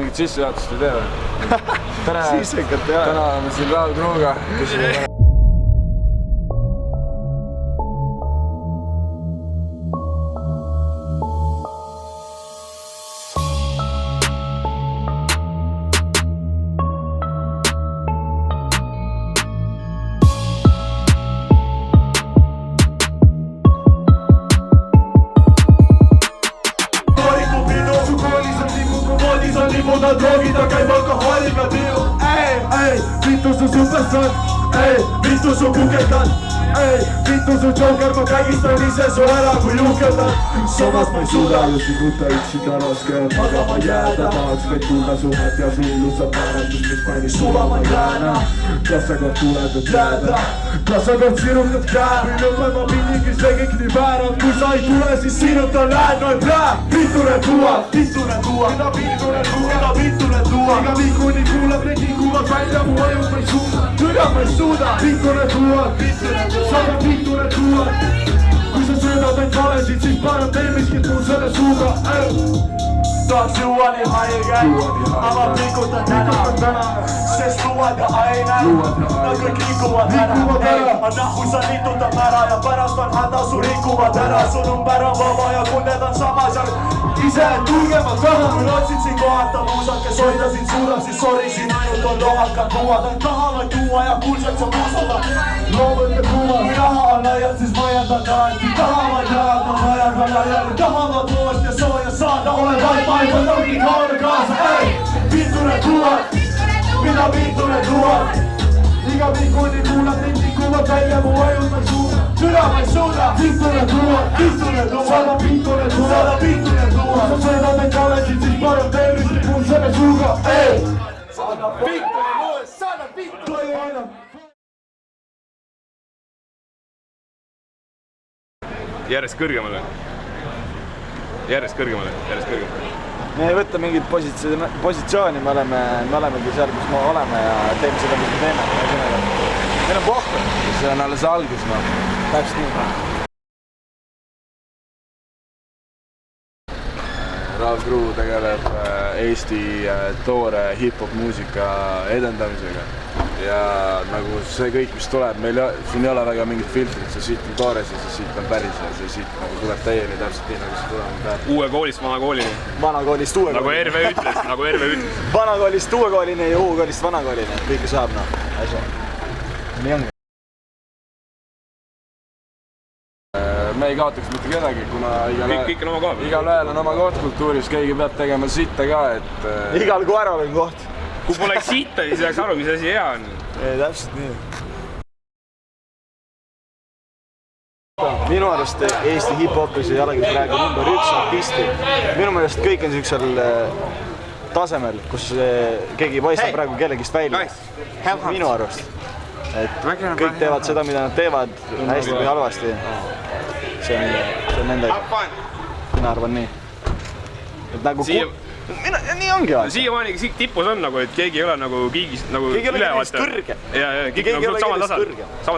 mingit sissejuhatust ei tee või? Tere, Sissekat, jah. täna oleme siin Raul Kruuga, kes lipuda droogida, käib alkohooliga tiiu. Vittu su superstar, vittu su kuketan, vittu su joker, ma kägistan ise su ära kui juhkeldan. Samas ma ei suuda ju siguta üksida raske magama jääda. Tahaks vaid kuulda suhet ja sullu saab määratus, mis painis sulama jääna. Kas sa kord tuled, et jääda? Kas sa kord sirutad käe? Või lõpema pilligi see kõik nii väärab. Kui sa ei tule, siis sinuta lääd, no ei plää. Vitture tuua, mida vitture tuua. Iga viikuni kuulab neki kuulab välja, mu ajus ma ei suuda. Türa ma ei suuda, vitture tuua. Saada vitture tuua. Kui sa söödad ainult valesid, siis parem tee miskit mul selle suuga. Tahaks juua nii haige, aga pikutan täna. Sest luuad ja aine, nad kõik rikuvad ära. Nahku sa litutad ära ja pärast on häda su rikuvad ära. Su number on vaba ja kunded on samas ja ise tulge ma tahan. Kui otsid siin kohata muusad, kes hoida siin suudab, siis sorry, siin ainult on lohakad luuad. Ainult taha vaid tuua ja kuulsad sa muusada. Loovõtte kuuvad, kui raha on laialt, siis ma jätan alati. Taha vaid rajad, ma vajan ka laiali. Tahavad loost ja sooja saada, ole vaid maailma tõugi kaane kaasa. Vitture tuuad, mida vitture tuuad. Iga viikuni kuulab nindi kuulab välja, mu ajus ma ei suuda. Türa ma ei suuda, vitture tuuad. Saada vitture tuuad. Sa söödad neid valesid, siis parem teemist mul selle suuga. Saada vitture tuuad, saada vitture tuuad. Järjest kõrgemale. Me ei võtta mingit positsiooni, me olemegi seal, kus me oleme ja teeme seda, mis me teeme. Meil on pohku. see on alles algus, noh. Täpselt nii. Raul Kruu tegeleb Eesti toore hip-hop muusika edendamisega. Ja nagu see kõik, mis tuleb, meil siin ei ole väga mingit filtrit, see siit on toores ja see siit on päris ja see siit nagu tuleb täieli täpselt nii, nagu see tulema peab. Uue koolist vana koolini. Vanakoolist uue koolini. Nagu Erve ütles. Vanakoolist uue koolini ja uue koolist vana koolini. Kõike saab, noh. Nii ongi. Me ei kaotaks mitte kedagi, kuna igal ühel on oma koht kultuuris, keegi peab tegema sitta ka, et... Igal koeral on koht. Kui poleks sitta, siis jääks aru, mis asi hea on. Ei, täpselt nii. Minu arust Eesti hip-hopis ei olegi praegu number 1 artisti. Minu meelest kõik on sellisel tasemel, kus keegi paistab praegu kellegist välja. Minu arust. Kõik teevad seda, mida nad teevad hästi või halvasti. See on nendega. Mina arvan nii. Nii ongi aeg. Siiamaani tipus on nagu, et keegi ei ole nagu kiigist nagu keegi ei ole kõigest kõrge. Keegi ei ole samal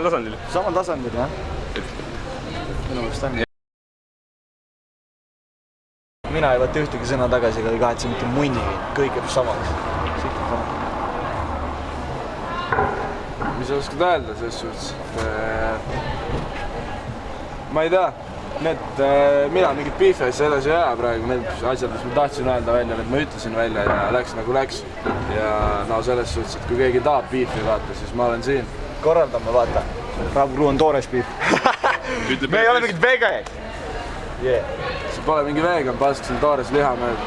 tasandil. Samal tasandil, jah. Minu meelest on. Mina ei võtta ühtegi sõna tagasi, aga ei kahetse mitte munnigi. Kõik jääb samaks. Mis sa oskad öelda selles suhtes, et... Ma ei tea. Mina mingit beefi asja edasi ei aja praegu, need asjad, mis ma tahtsin öelda välja, need ma ütlesin välja ja läks nagu läks. Ja no selles suhtes, et kui keegi tahab beefi vaata, siis ma olen siin. Korraldame, vaata. Raul Kruu on toores beef. Me ei ole mingid vegaid. See pole mingi vegan, pasksin toores liha mööda.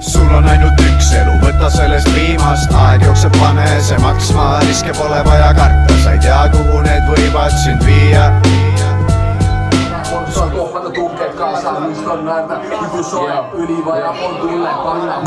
Sul on ainult üks elu, võta sellest viimast. Aeg jookseb, pane see maksma, riske pole vaja karta. Sa ei tea, kuhu need võivad sind viia. Saa kohmata tukkeet kaasa, just on näärda. Kui soe yli vaja on tulle panna.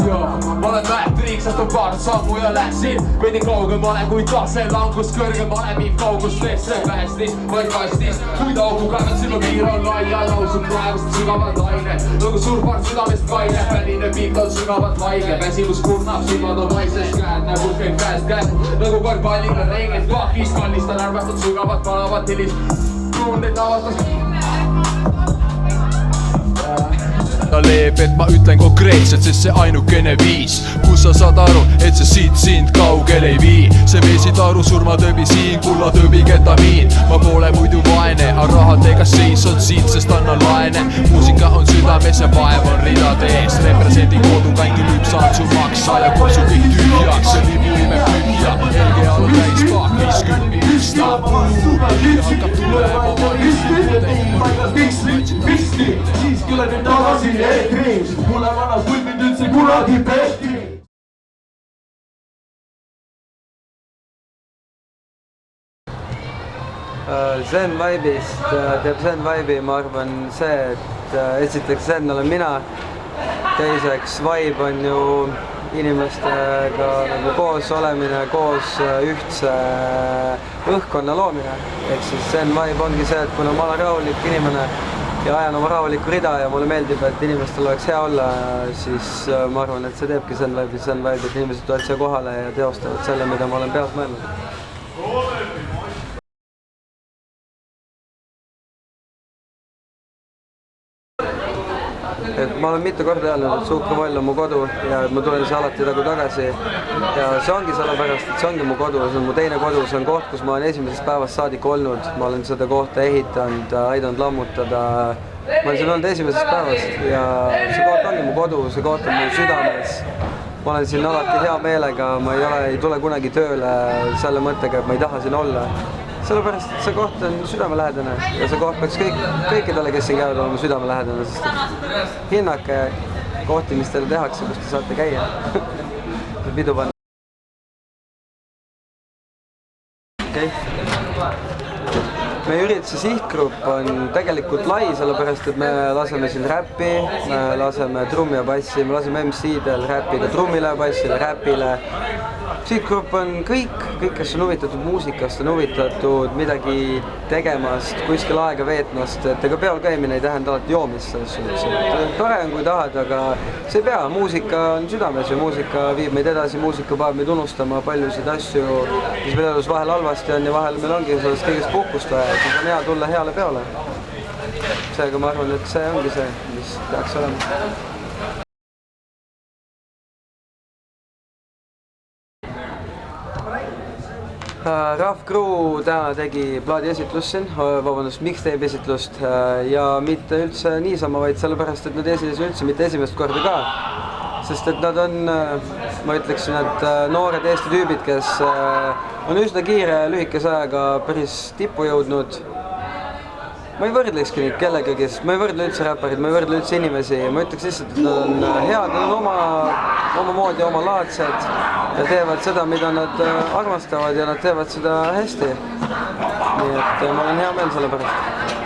Ma olen vähtriik, sest on paar sammu ja läksin veidi kaugemale, kui tase langus kõrgemale viib kaugust vesse päästis, vaid kastis. Kui taugu kaevad silma piir on laia, lausub praegust sügavad aine. Nagu surpart südamest kaine, väline piik on sügavad vaige. Väsimus kurnab, silmad on vaisest käed, nagu kõik käest käed. Nagu korvpallile reeglid pakis, kallistan arvatud sügavad palavat hilist. Tundeid avastas ta leeb, et ma ütlen konkreetselt, sest see ainukene viis, kus sa saad aru, et see siit sind kaugel ei vii. See meesid aru surmatõbi siin, kullatõbi ketamiin. Ma pole muidu vaene, aga rahadega seisod siit, sest annan laene. Muusika on südames ja vaev on ridade ees. Represendi kodukangi lüüb saan su maksa ja kutsu kõik tühjaks. See libu ime pühja, helge all täis paak, 50 püsta. Hakkab tulema Miski, siis küll nüüd tagasi eetris, mulle vanad pulmid üldse kunagi pehti. Zen Vibe'ist teeb Zen Vibe'i, ma arvan see, et esiteks Zen olen mina, teiseks Vibe on ju inimestega nagu koos olemine, koos ühtse õhkkonna loomine. Ehk siis Zen Vibe ongi see, et kuna ma olen rahulik inimene ja ajan oma rahulikku rida ja mulle meeldib, et inimestel oleks hea olla, siis ma arvan, et see teebki Zen Vibe'i, et inimesed tulevad siia kohale ja teostavad selle, mida ma olen peas mõelnud. Ma olen mitu korda öelnud, et Suhkruvoll on mu kodu ja ma tulen siia alati tagasi ja see ongi sellepärast, et see ongi mu kodu, see on mu teine kodu, see on koht, kus ma olen esimesest päevast saadik olnud, ma olen seda kohta ehitanud, aidanud lammutada, ma olen siin olnud esimesest päevast ja see koht ongi mu kodu, see koht on mu südames. Ma olen siin alati hea meelega, ma ei tule kunagi tööle selle mõttega, et ma ei taha siin olla. Sellepärast, et see koht on südamelähedane ja see koht peaks kõikidele, kes siin käivad, olema südamelähedane, sest hinnake kohti, mis teile tehakse, kus te saate käia. Pidu panna. Okay. Meie ürituse sihtgrupp on tegelikult lai, sellepärast, et me laseme siin räppi, me laseme trummi ja bassi, me laseme MC-del räppida trummile, bassile, räpile. Sihtgrupp on kõik, kes on huvitatud muusikast, on huvitatud midagi tegemast, kuskil aega veetmast, et ega peal käimine ei tähenda alati joomist selles suhtes. Tore on, kui tahad, aga see ei pea. Muusika on südames ja muusika viib meid edasi, muusika paneb meid unustama paljusid asju, mis meil elus vahel halvasti on ja vahel meil ongi sellest kõigest puhkust vaja, siis on hea tulla heale peole. Seega ma arvan, et see ongi see, mis peaks olema. Rough Crew täna tegi plaadi esitlust siin, vabandust, mixtape esitlust ja mitte üldse niisama, vaid sellepärast, et nad esinesid üldse mitte esimest korda ka. Sest et nad on, ma ütleksin, et noored Eesti tüübid, kes on üsna kiire ja lühikese ajaga päris tippu jõudnud. Ma ei võrdlekski neid kellegagi, ma ei võrdle üldse räpparid, ma ei võrdle üldse inimesi, ma ütleks lihtsalt, et nad on head, nad on omamoodi, omalaadsed ja teevad seda, mida nad armastavad ja nad teevad seda hästi. Nii et ma olen hea meel selle pärast.